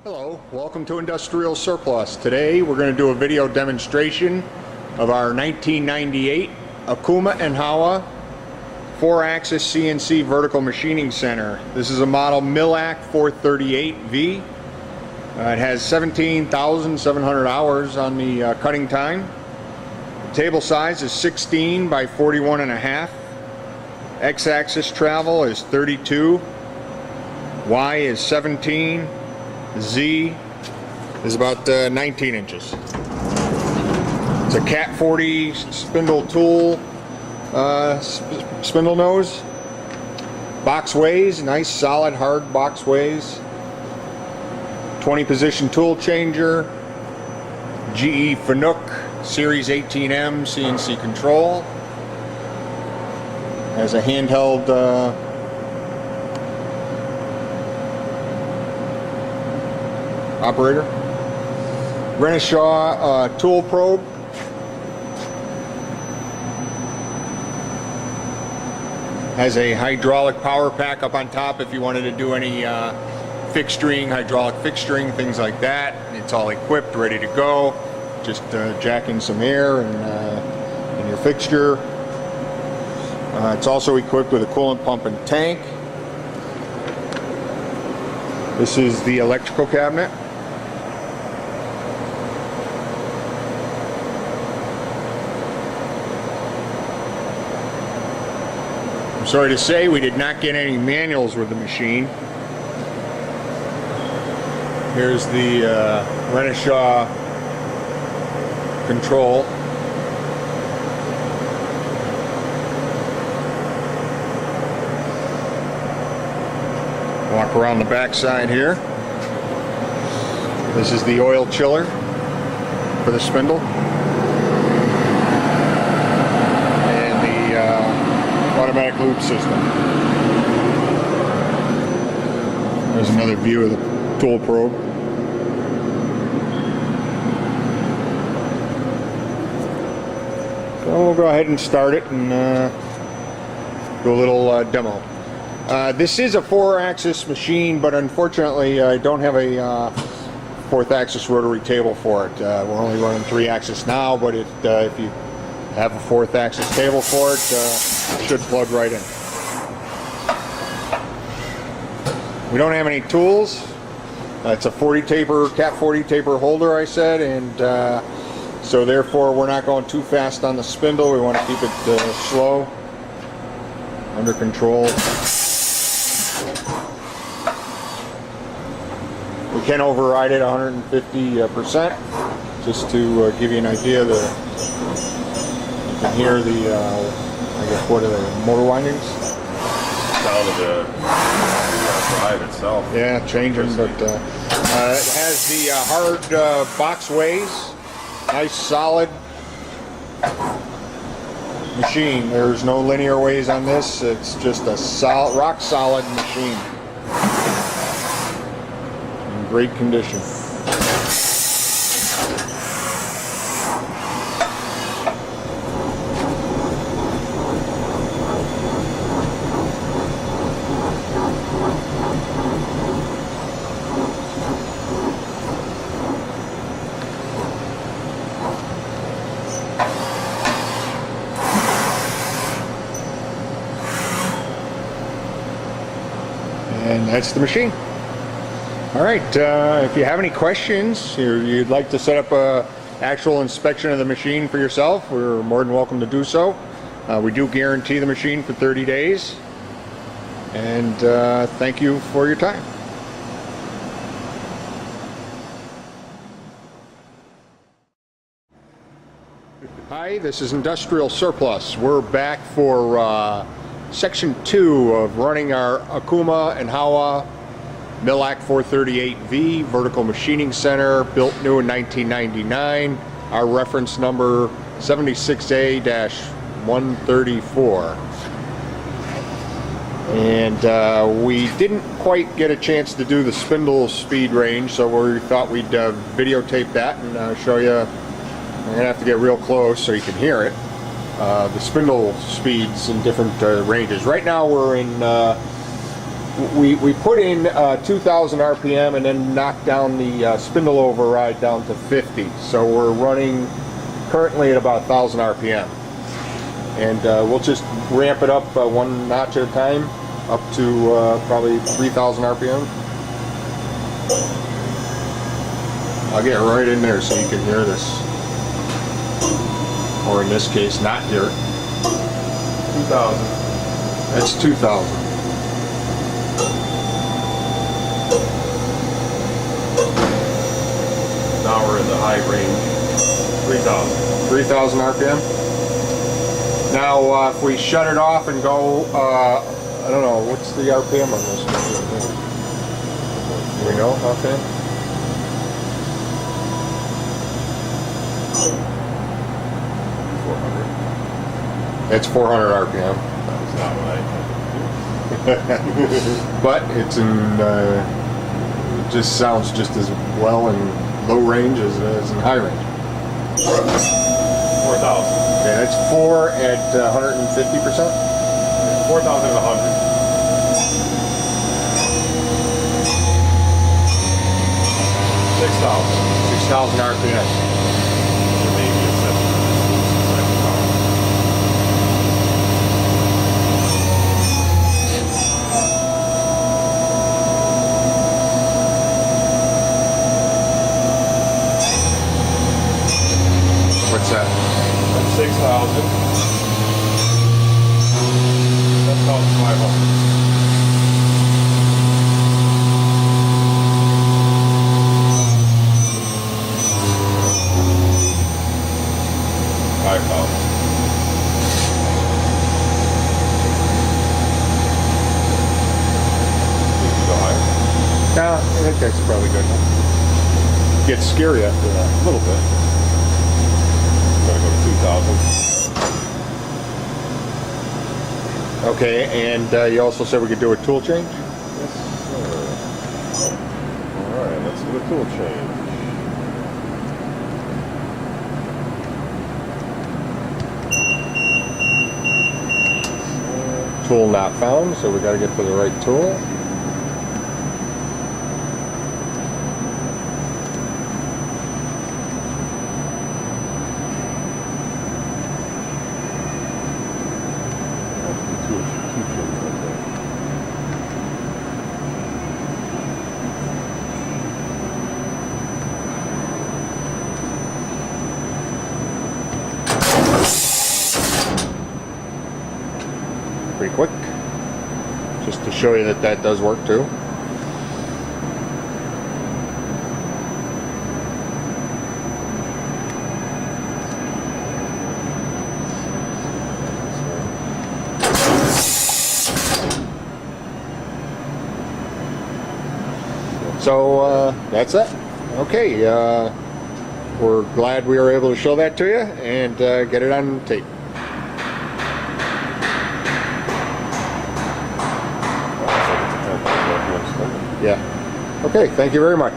Hello, welcome to Industrial Surplus. Today we're going to do a video demonstration of our 1998 Okuma Howa 4-axis CNC vertical machining center. This is a model Millac 438V. It has 17,700 hours on the cutting time. The table size is 16 by 41.5. X-axis travel is 32. Y is 17. Z is about 19 inches. It's a Cat 40 spindle tool, spindle nose. Box ways, nice solid hard box ways. 20 position tool changer. GE Fanuc Series 18M CNC Control. Has a handheld operator. Renishaw tool probe. Has a hydraulic power pack up on top if you wanted to do any fixturing, hydraulic fixturing, things like that. It's all equipped, ready to go. Just jack in some air and your fixture. It's also equipped with a coolant pump and tank. This is the electrical cabinet. I'm sorry to say we did not get any manuals with the machine. Here's the Renishaw control. Walk around the back side here. This is the oil chiller for the spindle. Automatic loop system. There's another view of the tool probe. So we'll go ahead and start it and do a little demo. This is a 4-axis machine, but unfortunately I don't have a 4th-axis rotary table for it. We're only running 3-axis now, but if you have a 4th-axis table for it, should plug right in. We don't have any tools. It's a 40 taper, Cat 40 taper holder, I said, and so therefore we're not going too fast on the spindle. We want to keep it slow, under control. We can override it 150%, just to give you an idea. You can hear the, I guess, what are they, motor windings? Sound of the drive itself. Yeah, changing, but it has the hard box ways. Nice solid machine. There's no linear ways on this. It's just a solid, rock solid machine. In great condition. And that's the machine. All right, if you have any questions, you'd like to set up a actual inspection of the machine for yourself, we're more than welcome to do so. We do guarantee the machine for 30 days. And thank you for your time. Hi, this is Industrial Surplus. We're back for Section 2 of running our Okuma Howa Millac 438V vertical machining center, built new in 1999. Our reference number 76A-134. And we didn't quite get a chance to do the spindle speed range, so we thought we'd videotape that and show you. I'm gonna have to get real close so you can hear it. The spindle speeds in different ranges. Right now we're in we put in 2,000 RPM and then knocked down the spindle override down to 50. So we're running currently at about 1,000 RPM. And we'll just ramp it up one notch at a time up to probably 3,000 RPM. I'll get right in there so you can hear this. Or in this case, not hear it. 2,000. That's 2,000. Now we're in the high range. 3,000. 3,000 RPM. Now, if we shut it off and go, I don't know, what's the RPM on this? Do we know offhand? It's 400 RPM. That's not what I But it's in, it just sounds just as well in low range as in high range. 4,000. Okay, that's 4 at 150%? 4,000 and 100. 6,000. 6,000 RPM. Maybe a 7,000. What's that? That's 6,000. That's 1,500. Yeah, I think that's probably good enough. Gets scary after that, a little bit. Gotta go to 2,000. Okay, and you also said we could do a tool change? Yes, sir. Alright, let's do a tool change. Tool not found, so we got to get to the right tool. Pretty quick, just to show you that that does work too. So that's it. Okay, we're glad we were able to show that to you and get it on tape. Yeah. Okay, thank you very much.